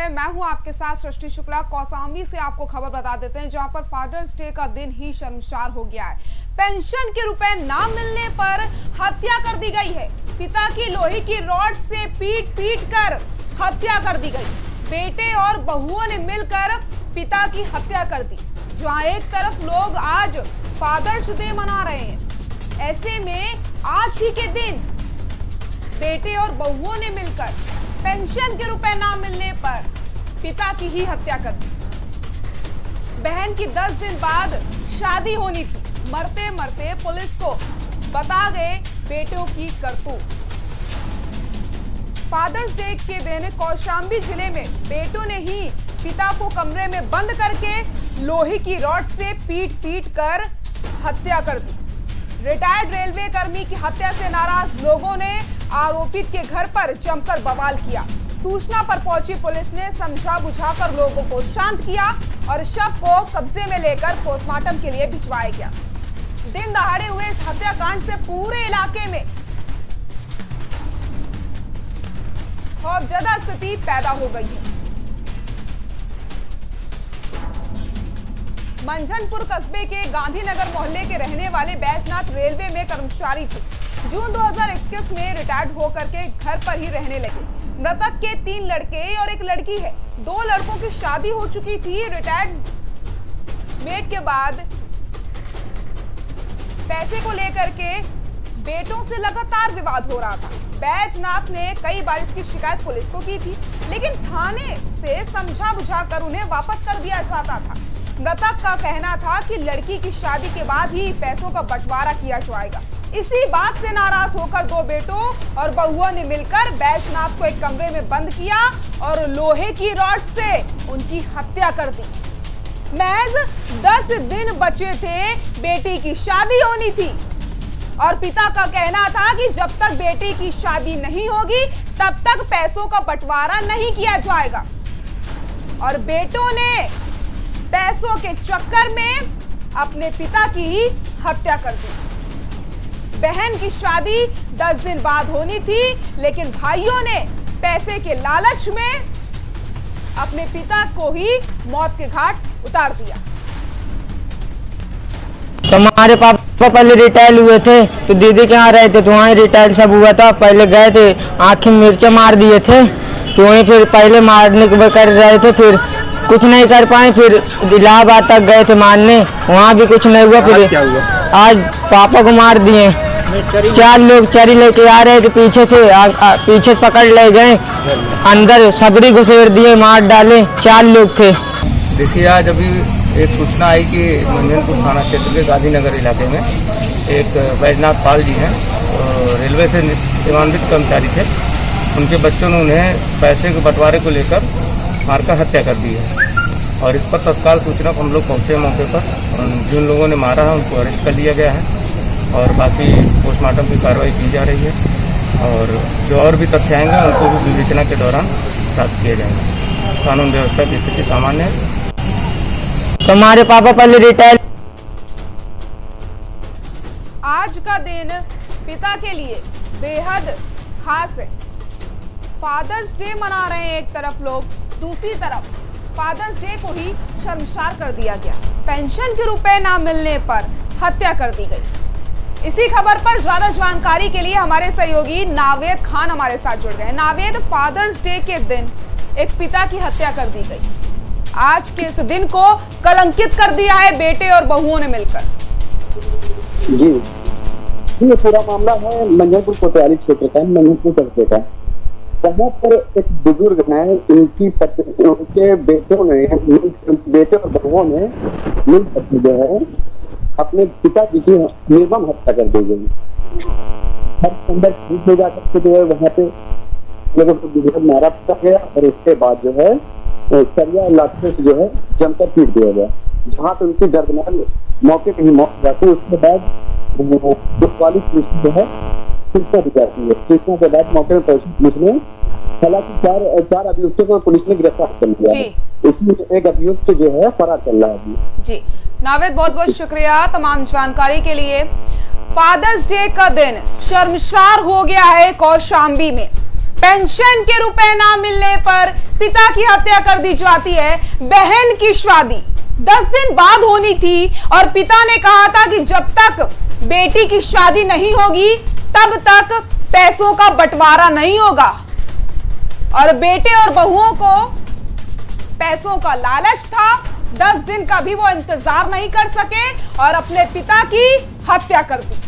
है, मैं हूं आपके साथ सृष्टि शुक्ला। कौशाम्बी से आपको खबर बता देते हैं, जहां पर फादर्स डे का दिन ही शर्मसार हो गया है। पेंशन के रुपए ना मिलने पर हत्या कर दी गई है। पिता की लोहे की रॉड से पीट कर हत्या कर दी गई। बेटे और बहुओं ने मिलकर पिता की हत्या कर दी। जहां एक तरफ लोग आज फादर्स डे मना रहे हैं, ऐसे में आज ही के दिन बेटे और बहुओं ने मिलकर पेंशन के रुपए ना मिलने पर पिता की ही हत्या कर दी। बहन की 10 दिन बाद शादी होनी थी, मरते मरते पुलिस को बता गए बेटों की करतूत। फादर्स डे के दिन कौशाम्बी जिले में बेटों ने ही पिता को कमरे में बंद करके लोहे की रॉड से पीट कर हत्या कर दी। रिटायर्ड रेलवे कर्मी की हत्या से नाराज लोगों ने आरोपित के घर पर जमकर बवाल किया। सूचना पर पहुंची पुलिस ने समझा बुझाकर लोगों को शांत किया और शव को कब्जे में लेकर पोस्टमार्टम के लिए भिजवाया गया। दिन दहाड़े हुए इस हत्याकांड से पूरे इलाके में खौफजदा स्थिति पैदा हो गई है। मंझनपुर कस्बे के गांधीनगर मोहल्ले के रहने वाले बैजनाथ रेलवे में कर्मचारी थे। जून 2021 में रिटायर्ड होकर के घर पर ही रहने लगे। मृतक के 3 लड़के और 1 लड़की है। 2 लड़कों की शादी हो चुकी थी। रिटायरमेंट के बाद पैसे को लेकर के बेटों से लगातार विवाद हो रहा था। बैजनाथ ने कई बार इसकी शिकायत पुलिस को की थी, लेकिन थाने से समझा बुझाकर उन्हें वापस कर दिया जाता था। मृतक का कहना था कि लड़की की शादी के बाद ही पैसों का बंटवारा किया जाएगा। इसी बात से नाराज होकर 2 बेटों और बहुओं ने मिलकर बैजनाथ को एक कमरे में बंद किया और लोहे की रॉड से उनकी हत्या कर दी। महज 10 दिन बचे थे, बेटी की शादी होनी थी और पिता का कहना था कि जब तक बेटी की शादी नहीं होगी तब तक पैसों का बंटवारा नहीं किया जाएगा। और बेटों ने पैसों के चक्कर में अपने पिता की ही हत्या कर दी। बहन की शादी 10 दिन बाद होनी थी, लेकिन भाइयों ने पैसे के लालच में अपने पिता को ही मौत के घाट उतार दिया। हमारे पापा पहले रिटायर हुए थे तो दीदी के यहाँ रहे थे, तो वहीं रिटायर सब हुआ था। पहले गए थे, आँखें मिर्चा मार दिए थे, तो वहीं फिर पहले मारने को कर रहे थे, फिर कुछ नहीं कर पाए। फिर इलाहाबाद तक गए थे मारने, वहाँ भी कुछ नहीं हुआ। फिर क्या हुआ? आज पापा को मार दिए। 4 लोग चरी लेके आ रहे थे, पीछे से पकड़ ले गए, अंदर सबरी घुसेड़ दिए, मार डाले। 4 लोग थे। देखिए, आज अभी एक सूचना आई कि मंझनपुर थाना क्षेत्र के गांधीनगर इलाके में एक बैजनाथ पाल जी हैं, रेलवे से सेवानिवृत्त कर्मचारी थे। उनके बच्चों ने उन्हें पैसे के बंटवारे को लेकर मारकर हत्या कर दी है। और इस पर तत्काल सूचना पर हम लोग पहुँचे मौके पर, और जिन लोगों ने मारा है उनको अरेस्ट कर लिया गया है और बाकी पोस्टमार्टम की कार्रवाई की जा रही है। और जो और भी तथ्य आएंगे उनको भी विवेचना के दौरान प्राप्त किए जाएंगे। कानून व्यवस्था की स्थिति सामान्य है। हमारे पापा पहले रिटायर। आज का दिन पिता के लिए बेहद खास है। फादर्स डे मना रहे हैं एक तरफ लोग, दूसरी तरफ फादर्स डे को ही शर्मसार कर दिया गया। पेंशन के रुपए ना मिलने पर हत्या कर दी गई। इसी खबर पर ज्यादा जानकारी के लिए हमारे सहयोगी नावेद खान हमारे साथ जुड़ गए। नावेद, फादर्स डे के दिन एक पिता की हत्या कर दी गई। आज के इस दिन को कलंकित कर दिया है बेटे और बहुओं ने मिलकर। जी, ये पूरा मामला है मंझनपुर कोतवाली क्षेत्र का, मंझनपुर कस्बे का। वहाँ पर एक बुजुर्ग है, उनके बेटों ने, बेटे और बहुओं ने मिलकर जो है अपने पिताजी की निर्मम हत्या कर दी गई। ले जाकर जो है वहाँ पे लोगों को मारा गया और उसके बाद जो है सरिया लाठी से जो है जमकर पीट दिया गया, जहाँ पे उनकी दर्दनाक मौके पे ही मौत हो जाती है। उसके बाद कोतवाली पुलिस जो है सूचना दी जाती है। सूचना के बाद मौके पर पहुंची पुलिस ने, हालांकि 4 अभियुक्तों को पुलिस ने गिरफ्तार कर लिया है। इसमें एक अभियुक्त जो है फरार चल रहा है अभी। जी नावेद, बहुत बहुत शुक्रिया तमाम जानकारी के लिए। फादर्स डे का दिन शर्मसार हो गया है कौशाम्बी में। पेंशन के रुपए ना मिलने पर पिता की हत्या कर दी जाती है। बहन की शादी 10 दिन बाद होनी थी और पिता ने कहा था कि जब तक बेटी की शादी नहीं होगी तब तक पैसों का बंटवारा नहीं होगा। और बेटे और बहुओं को पैसों का लालच था। 10 दिन का भी वो इंतजार नहीं कर सके और अपने पिता की हत्या कर दी।